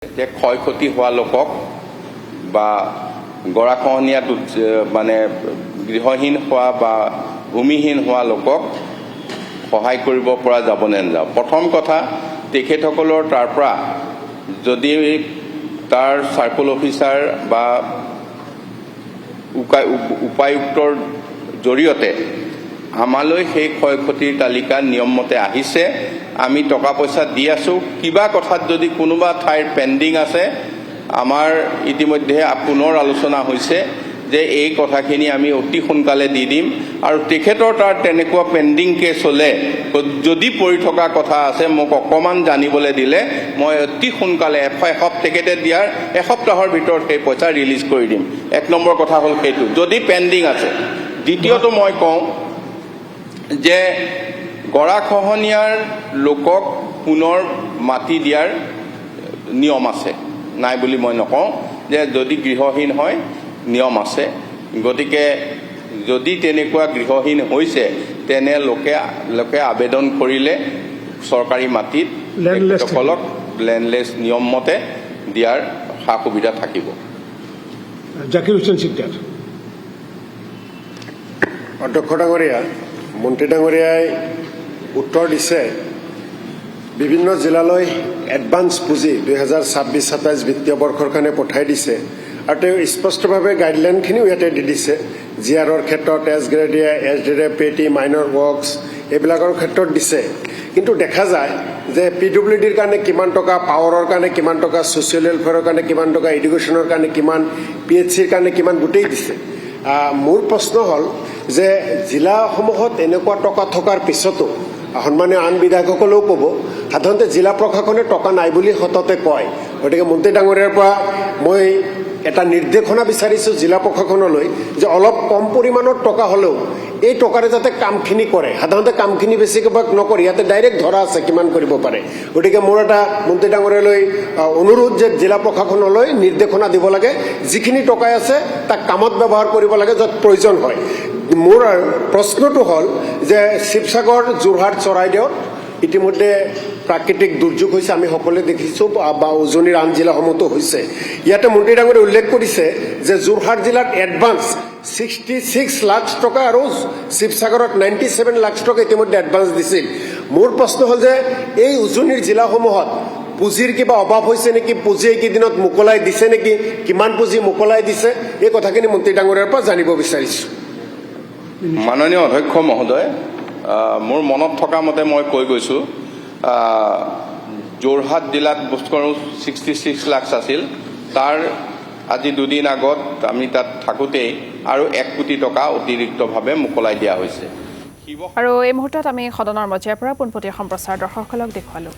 যে ক্ষয়ক্ষতি হোৱা লোকক বা গৰাখহনীয়াত মানে গৃহহীন হোৱা বা ভূমিহীন হোৱা লোকক সহায় কৰিব পৰা যাব নে নাযাব। প্ৰথম কথা, তেখেতসকলৰ তাৰ পৰা যদি তাৰ চাৰ্কল অফিচাৰ বা উপায়ুক্তৰ জৰিয়তে আমালৈ সেই ক্ষয়ক্ষতিৰ তালিকা নিয়মমতে আহিছে, আমি টকা পইচা দি আছোঁ। কিবা কথাত যদি কোনোবা ঠাইৰ পেণ্ডিং আছে, আমাৰ ইতিমধ্যে পুনৰ আলোচনা হৈছে যে এই কথাখিনি আমি অতি সোনকালে দি দিম। আৰু তেখেতৰ তাৰ তেনেকুৱা পেণ্ডিং কেছ হ'লে যদি পৰি থকা কথা আছে মোক অকণমান জানিবলৈ দিলে মই অতি সোনকালে তেখেতে দিয়াৰ এসপ্তাহৰ ভিতৰত সেই পইচা ৰিলিজ কৰি দিম। এক নম্বৰ কথা হ'ল সেইটো, যদি পেণ্ডিং আছে। দ্বিতীয়টো মই কওঁ যে গৰাখহনীয়াৰ লোকক পুনৰ মাটি দিয়াৰ নিয়ম আছে, নাই বুলি মই নকওঁ। যে যদি গৃহহীন হয় নিয়ম আছে, গতিকে যদি তেনেকুৱা গৃহহীন হৈছে তেনে লোকে আবেদন কৰিলে চৰকাৰী মাটিত তেখেতসকলক লেণ্ডলেছ নিয়ম মতে দিয়াৰ সা সুবিধা থাকিব। জাকিৰ হুছেইন চিকদাৰ। অধ্যক্ষ ডাঙৰীয়া, মন্ত্ৰী ডাঙৰীয়াই উত্তৰ দিছে বিভিন্ন জিলালৈ এডভান্স পুঁজি 2026-27 বিত্তীয় বৰ্ষৰ কাৰণে পঠাই দিছে। আৰু তেওঁ স্পষ্টভাৱে গাইডলাইনখিনিও ইয়াতে দি দিছে। জিআৰৰ ক্ষেত্ৰত এছগ্ৰেডিয়া, এছডিৰে, পেটি, মাইনৰ ৱৰ্কছ এইবিলাকৰ ক্ষেত্ৰত দিছে। কিন্তু দেখা যায় যে PWDৰ কাৰণে কিমান টকা, পাৱাৰৰ কাৰণে কিমান টকা, ছ'চিয়েল ৱেলফেয়াৰৰ কাৰণে কিমান টকা, এডুকেশ্যনৰ কাৰণে কিমান, PHCৰ কাৰণে কিমান, গোটেই দিছে। মোৰ প্ৰশ্ন হ'ল যে জিলাসমূহত এনেকুৱা টকা থকাৰ পিছতো সন্মানীয় আন বিধায়কসকলেও ক'ব, সাধাৰণতে জিলা প্ৰশাসনে টকা নাই বুলি সততে কয়। গতিকে মন্ত্ৰী ডাঙৰীয়াৰ পৰা মই এটা নিৰ্দেশনা বিচাৰিছোঁ জিলা প্ৰশাসনলৈ যে অলপ কম পৰিমাণৰ টকা হ'লেও এই টকাৰে যাতে কামখিনি কৰে। সাধাৰণতে কামখিনি বেছিকৈ নকৰি ইয়াতে ডাইৰেক্ট ধৰা আছে কিমান কৰিব পাৰে। গতিকে মোৰ এটা মন্ত্ৰী ডাঙৰীয়ালৈ অনুৰোধ যে জিলা প্ৰশাসনলৈ নিৰ্দেশনা দিব লাগে, যিখিনি টকাই আছে তাক কামত ব্যৱহাৰ কৰিব লাগে য'ত প্ৰয়োজন হয়। মোৰ প্ৰশ্নটো হ'ল যে শিৱসাগৰ, যোৰহাট, চৰাইদেউত ইতিমধ্যে প্ৰাকৃতিক দুৰ্যোগ হৈছে, আমি সকলোৱে দেখিছোঁ, বা উজনিৰ আন জিলাসমূহতো হৈছে। ইয়াতে মন্ত্ৰী ডাঙৰীয়াই উল্লেখ কৰিছে যে যোৰহাট জিলাত এডভান্স 66 লাখ টকা আৰু শিৱসাগৰত 97 লাখ টকা ইতিমধ্যে এডভান্স দিছিল। মোৰ প্ৰশ্ন হ'ল যে এই উজনিৰ জিলাসমূহত পুঁজিৰ কিবা অভাৱ হৈছে নেকি, পুঁজি এইকেইদিনত মোকলাই দিছে নেকি, কিমান পুঁজি মোকলাই দিছে, এই কথাখিনি মন্ত্ৰী ডাঙৰীয়াৰ পৰা জানিব বিচাৰিছোঁ। মাননীয় অধ্যক্ষ মহোদয়, মোৰ মনত থকা মতে মই কৈ গৈছোঁ, যোৰহাট জিলাত বোধকৰোঁ 66 লাখ আছিল। তাৰ আজি দুদিন আগত আমি তাত থাকোঁতেই আৰু 1 কোটি টকা অতিৰিক্তভাৱে মোকলাই দিয়া হৈছে। আৰু এই মুহূৰ্তত আমি সদনৰ মজিয়াৰ পৰা পোনপটীয়া সম্প্ৰচাৰ দৰ্শকসকলক দেখুৱালোঁ।